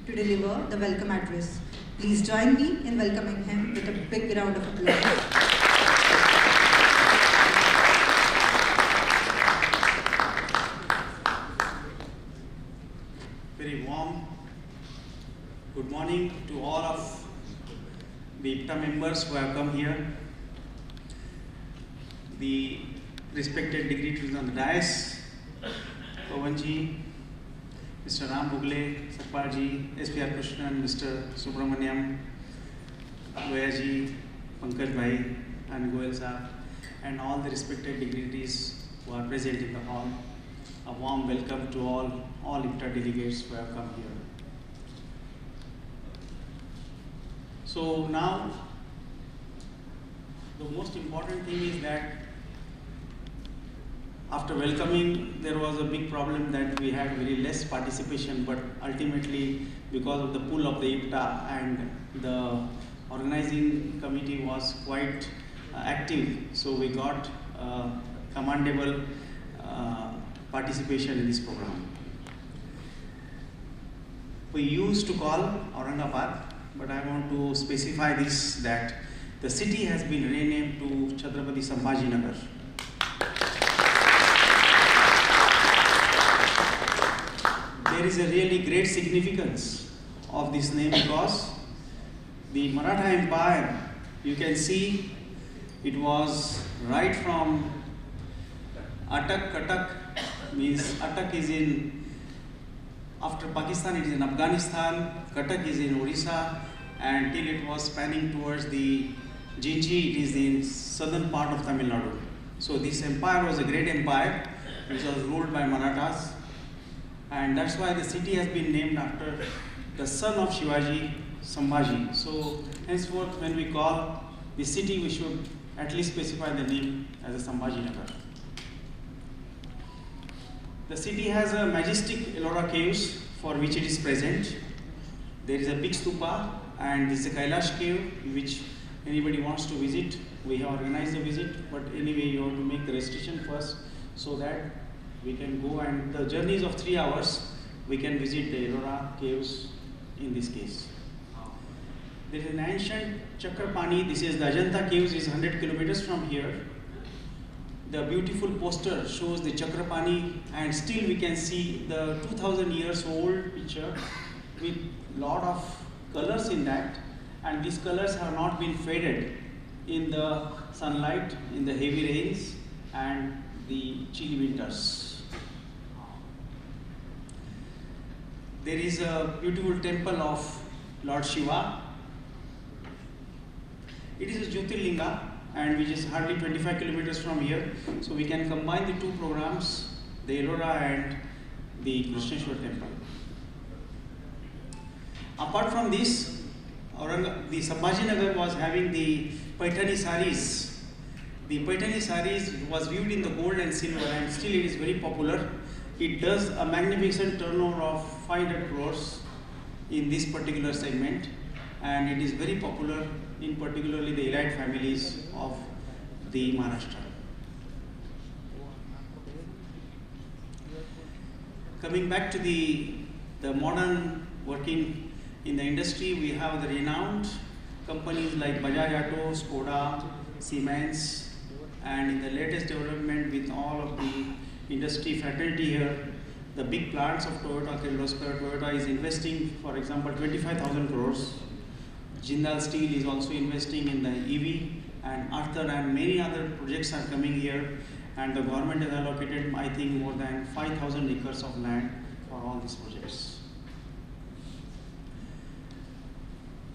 to deliver the welcome address. Please join me in welcoming him with a big round of applause. Very warm good morning to all of the IPTA members who have come here, the respected dignitaries on the dais, Pawanji, Mr. Ram Bhugle, Sakpalji, S.P.R. Krishnan, Mr. Subramaniam, Goyaji, Pankaj Bhai, and Goel Saab, and all the respected dignitaries who are present in the hall. A warm welcome to all IPTA delegates who have come here. So now, the most important thing is that after welcoming, there was a big problem that we had very less participation, but ultimately, because of the pull of the IPTA and the organizing committee was quite active, so we got commendable participation in this program. We used to call Aurangabad, but I want to specify this, that the city has been renamed to Chhatrapati Sambhaji Nagar. There is a really great significance of this name because the Maratha Empire, you can see it was right from Attock. Attock means Attock is in, after Pakistan it is in Afghanistan, Cuttack is in Orissa, and till it was spanning towards the Jinji, it is in southern part of Tamil Nadu. So this empire was a great empire which was ruled by Marathas, and that's why the city has been named after the son of Shivaji, Sambhaji. So henceforth when we call the city, we should at least specify the name as a Sambhaji Nagar. The city has a majestic Ellora caves for which it is present. There is a big stupa and this is a Kailash cave which anybody wants to visit. We have organized the visit, but anyway you have to make the registration first so that we can go, and the journey is of 3 hours. We can visit the Ellora caves in this case. There is an ancient Chakrapani, this is the Ajanta caves, is 100 kilometers from here. The beautiful poster shows the Chakrapani, and still we can see the 2000 years old picture with lot of colors in that, and these colors have not been faded in the sunlight, in the heavy rains and the chilly winters. There is a beautiful temple of Lord Shiva. It is a Jyotirlinga and which is hardly 25 kilometers from here. So we can combine the two programs, the Ellora and the Krishneshwar temple. Apart from this, the Sambhaji Nagar was having the Paithani saris. The Paithani saris was viewed in the gold and silver, and still it is very popular. It does a magnificent turnover of 500 crores in this particular segment, and it is very popular in particularly the elite families of the Maharashtra. Coming back to the modern working in the industry, we have the renowned companies like Bajaj Auto, Skoda, Siemens, and in the latest development with all of the industry fraternity here, the big plants of Toyota, Kirloskar. Toyota is investing, for example, 25,000 crores. Jindal Steel is also investing in the EV, and Arthur and many other projects are coming here, and the government has allocated, I think, more than 5,000 acres of land for all these projects.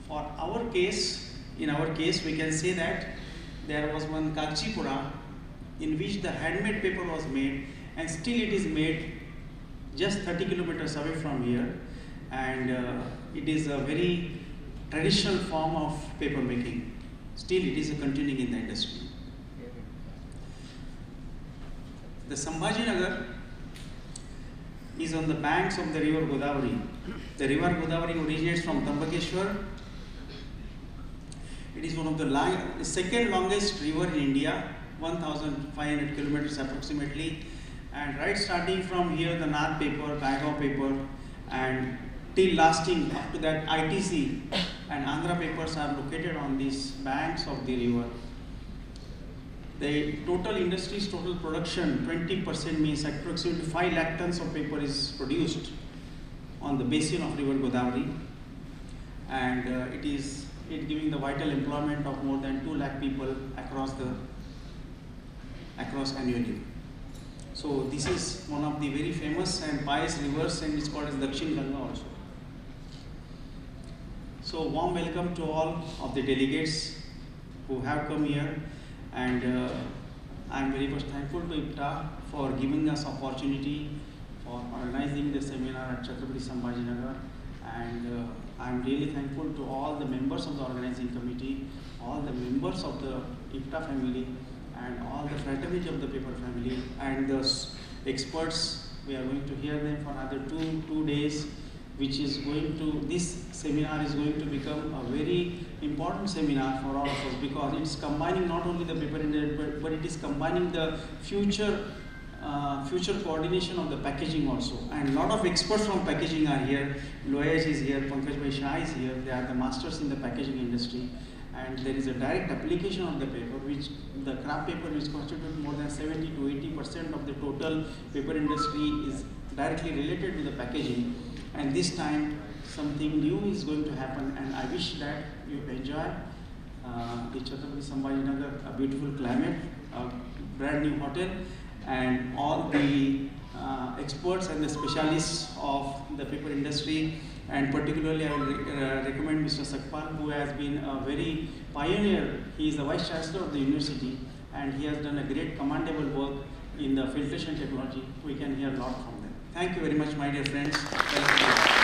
For our case, in our case, we can say that there was one Kachipura in which the handmade paper was made, and still it is made just 30 kilometers away from here, and it is a very traditional form of paper making. Still it is continuing in the industry. The Sambhaji Nagar is on the banks of the river Godavari. The river Godavari originates from Tambakeshwar. It is one of the second longest river in India, 1,500 kilometers approximately. And right starting from here, the Nath paper, Gaigaon paper, and till lasting up to that ITC and Andhra papers are located on these banks of the river. The total industry's total production, 20% means approximately 5 lakh tons of paper is produced on the basin of river Godavari, and it is giving the vital employment of more than 2 lakh people across annually. So this is one of the very famous and pious rivers, and it's called as Dakshin Ganga also. So warm welcome to all of the delegates who have come here, and I am very much thankful to IPTA for giving us opportunity for organizing the seminar at Chhatrapati Sambhajinagar, and I am really thankful to all the members of the organizing committee, all the members of the IPTA family, and all the fraternity of the paper family, and the experts. We are going to hear them for another two days, which is going to, this seminar is going to become a very important seminar for all of us, because it's combining not only the paper industry, but it is combining the future coordination of the packaging also. And a lot of experts from packaging are here. Loyaj is here, Pankaj Bhai Shah is here. They are the masters in the packaging industry. And there is a direct application of the paper, which the craft paper, which constitutes more than 70 to 80% of the total paper industry, is directly related to the packaging. And this time something new is going to happen, and I wish that you enjoy the Chhatrapati Sambhajinagar, a beautiful climate, a brand new hotel, and all the experts and the specialists of the paper industry. And particularly I will recommend Mr. Sakpal, who has been a very pioneer. He is the Vice Chancellor of the university, and he has done a great commendable work in the filtration technology. We can hear a lot from them. Thank you very much, my dear friends. Welcome.